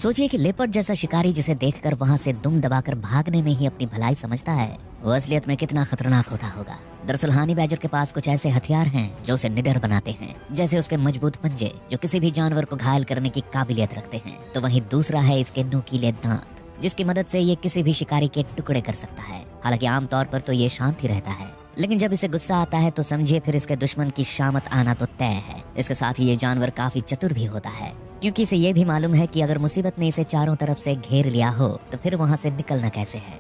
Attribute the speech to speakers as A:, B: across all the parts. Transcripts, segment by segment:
A: सोचिए कि लेपर्ड जैसा शिकारी जिसे देखकर वहाँ से दुम दबाकर भागने में ही अपनी भलाई समझता है, वो असलियत में कितना खतरनाक होता होगा। दरअसल हनी बैजर के पास कुछ ऐसे हथियार हैं जो उसे निडर बनाते हैं, जैसे उसके मजबूत पंजे जो किसी भी जानवर को घायल करने की काबिलियत रखते हैं, तो वहीं दूसरा है इसके नुकीले दांत, जिसकी मदद से ये किसी भी शिकारी के टुकड़े कर सकता है। हालांकि आमतौर पर तो ये शांत ही रहता है, लेकिन जब इसे गुस्सा आता है तो समझिए फिर इसके दुश्मन की शामत आना तो तय है। इसके साथ ही ये जानवर काफी चतुर भी होता है, क्योंकि इसे ये भी मालूम है कि अगर मुसीबत ने इसे चारों तरफ से घेर लिया हो तो फिर वहाँ से निकलना कैसे है।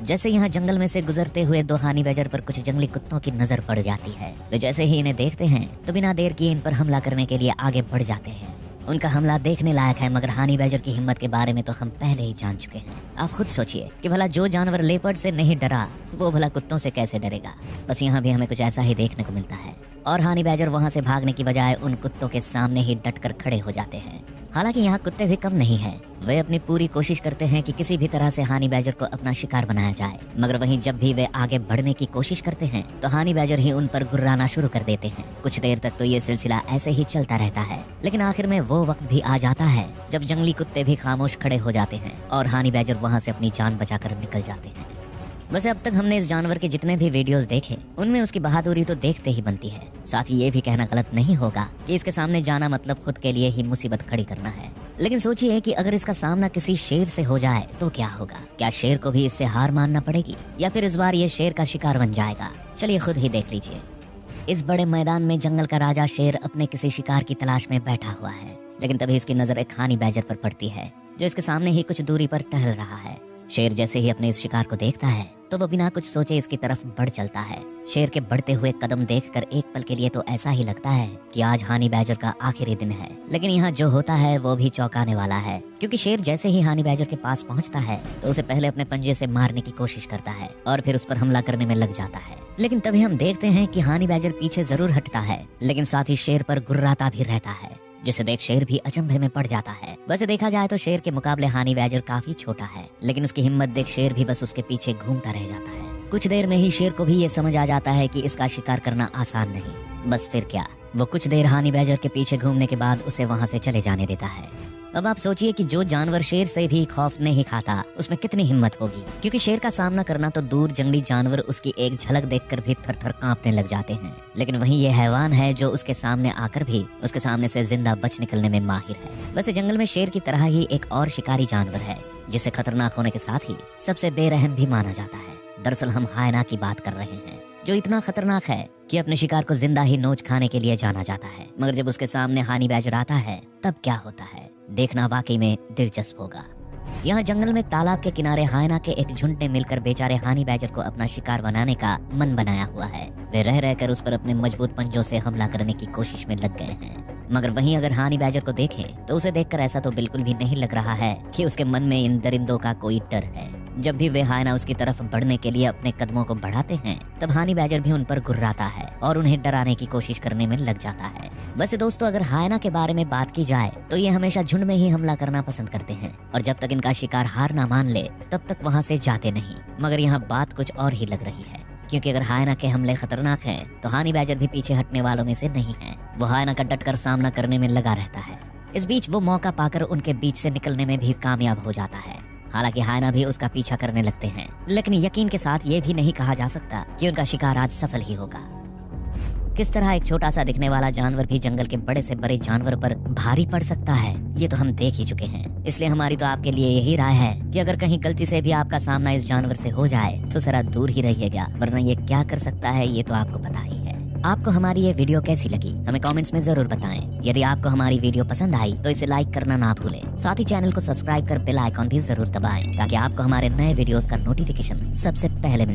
A: जैसे यहाँ जंगल में से गुजरते हुए दो हनी बैजर पर कुछ जंगली कुत्तों की नजर पड़ जाती है। वे जैसे ही इन्हें देखते हैं तो बिना देर किए इन पर हमला करने के लिए आगे बढ़ जाते हैं। उनका हमला देखने लायक है, मगर हनी बैजर की हिम्मत के बारे में तो हम पहले ही जान चुके हैं। आप खुद सोचिए कि भला जो जानवर लेपर्ड से नहीं डरा वो भला कुत्तों से कैसे डरेगा। बस यहाँ भी हमें कुछ ऐसा ही देखने को मिलता है और हनी बैजर वहाँ से भागने की बजाय उन कुत्तों के सामने ही डटकर खड़े हो जाते हैं। हालांकि यहाँ कुत्ते भी कम नहीं हैं। वे अपनी पूरी कोशिश करते हैं कि किसी भी तरह से हनी बैजर को अपना शिकार बनाया जाए, मगर वहीं जब भी वे आगे बढ़ने की कोशिश करते हैं तो हनी बैजर ही उन पर गुर्राना शुरू कर देते हैं। कुछ देर तक तो ये सिलसिला ऐसे ही चलता रहता है, लेकिन आखिर में वो वक्त भी आ जाता है जब जंगली कुत्ते भी खामोश खड़े हो जाते हैं और हनी बैजर वहाँ से अपनी जान बचाकर निकल जाते हैं। वैसे अब तक हमने इस जानवर के जितने भी वीडियोस देखे उनमें उसकी बहादुरी तो देखते ही बनती है। साथ ही ये भी कहना गलत नहीं होगा कि इसके सामने जाना मतलब खुद के लिए ही मुसीबत खड़ी करना है। लेकिन सोचिए कि अगर इसका सामना किसी शेर से हो जाए तो क्या होगा। क्या शेर को भी इससे हार मानना पड़ेगी या फिर इस बार ये शेर का शिकार बन जाएगा। चलिए खुद ही देख लीजिए। इस बड़े मैदान में जंगल का राजा शेर अपने किसी शिकार की तलाश में बैठा हुआ है, लेकिन तभी इसकी नजर एक हनी बैजर पर पड़ती है जो इसके सामने ही कुछ दूरी पर टहल रहा है। शेर जैसे ही अपने इस शिकार को देखता है तो वो बिना कुछ सोचे इसकी तरफ बढ़ चलता है। शेर के बढ़ते हुए कदम देखकर एक पल के लिए तो ऐसा ही लगता है कि आज हनी बैजर का आखिरी दिन है, लेकिन यहाँ जो होता है वो भी चौंकाने वाला है, क्योंकि शेर जैसे ही हनी बैजर के पास पहुँचता है तो उसे पहले अपने पंजे से मारने की कोशिश करता है और फिर उस पर हमला करने में लग जाता है। लेकिन तभी हम देखते हैं कि हनी बैजर पीछे जरूर हटता है, लेकिन साथ ही शेर पर गुर्राता भी रहता है, जिसे देख शेर भी अचंभे में पड़ जाता है। वैसे देखा जाए तो शेर के मुकाबले हनी बैजर काफी छोटा है, लेकिन उसकी हिम्मत देख शेर भी बस उसके पीछे घूमता रह जाता है। कुछ देर में ही शेर को भी ये समझ आ जाता है कि इसका शिकार करना आसान नहीं। बस फिर क्या, वो कुछ देर हनी बैजर के पीछे घूमने के बाद उसे वहाँ से चले जाने देता है। अब आप सोचिए कि जो जानवर शेर से भी खौफ नहीं खाता उसमें कितनी हिम्मत होगी, क्योंकि शेर का सामना करना तो दूर, जंगली जानवर उसकी एक झलक देखकर भी थर थर कांपने लग जाते हैं। लेकिन वहीं ये हैवान है जो उसके सामने आकर भी उसके सामने से जिंदा बच निकलने में माहिर है। वैसे जंगल में शेर की तरह ही एक और शिकारी जानवर है जिसे खतरनाक होने के साथ ही सबसे बेरहम भी माना जाता है। दरअसल हम हायना की बात कर रहे हैं, जो इतना खतरनाक है कि अपने शिकार को जिंदा ही नोच खाने के लिए जाना जाता है। मगर जब उसके सामने हनी बैजर आता है तब क्या होता है, देखना वाकई में दिलचस्प होगा। यहाँ जंगल में तालाब के किनारे हायना के एक झुंड ने मिलकर बेचारे हनी बैजर को अपना शिकार बनाने का मन बनाया हुआ है। वे रह रहकर उस पर अपने मजबूत पंजों से हमला करने की कोशिश में लग गए हैं। मगर वहीं अगर हनी बैजर को देखें तो उसे देखकर ऐसा तो बिल्कुल भी नहीं लग रहा है कि उसके मन में इन दरिंदों का कोई डर है। जब भी वे हायना उसकी तरफ बढ़ने के लिए अपने कदमों को बढ़ाते हैं तब हनी बैजर भी उन पर गुर्राता है और उन्हें डराने की कोशिश करने में लग जाता है। वैसे दोस्तों, अगर हायना के बारे में बात की जाए तो ये हमेशा झुंड में ही हमला करना पसंद करते हैं और जब तक इनका शिकार हार ना मान ले तब तक वहाँ से जाते नहीं। मगर यहाँ बात कुछ और ही लग रही है, क्योंकि अगर हायना के हमले खतरनाक हैं तो हनी बैजर भी पीछे हटने वालों में से नहीं है। वो हायना का डटकर सामना करने में लगा रहता है। इस बीच वो मौका पाकर उनके बीच से निकलने में भी कामयाब हो जाता है। हालांकि हायना भी उसका पीछा करने लगते हैं, लेकिन यकीन के साथ ये भी नहीं कहा जा सकता कि उनका शिकार आज सफल ही होगा। किस तरह एक छोटा सा दिखने वाला जानवर भी जंगल के बड़े से बड़े जानवर पर भारी पड़ सकता है, ये तो हम देख ही चुके हैं। इसलिए हमारी तो आपके लिए यही राय है कि अगर कहीं गलती से भी आपका सामना इस जानवर से हो जाए तो जरा दूर ही रहिएगा, वरना ये क्या कर सकता है ये तो आपको पता ही है। आपको हमारी ये वीडियो कैसी लगी हमें कमेंट्स में जरूर बताएं। यदि आपको हमारी वीडियो पसंद आई तो इसे लाइक करना ना भूलें। साथ ही चैनल को सब्सक्राइब कर बेल आइकॉन भी जरूर दबाएं ताकि आपको हमारे नए वीडियोस का नोटिफिकेशन सबसे पहले मिले।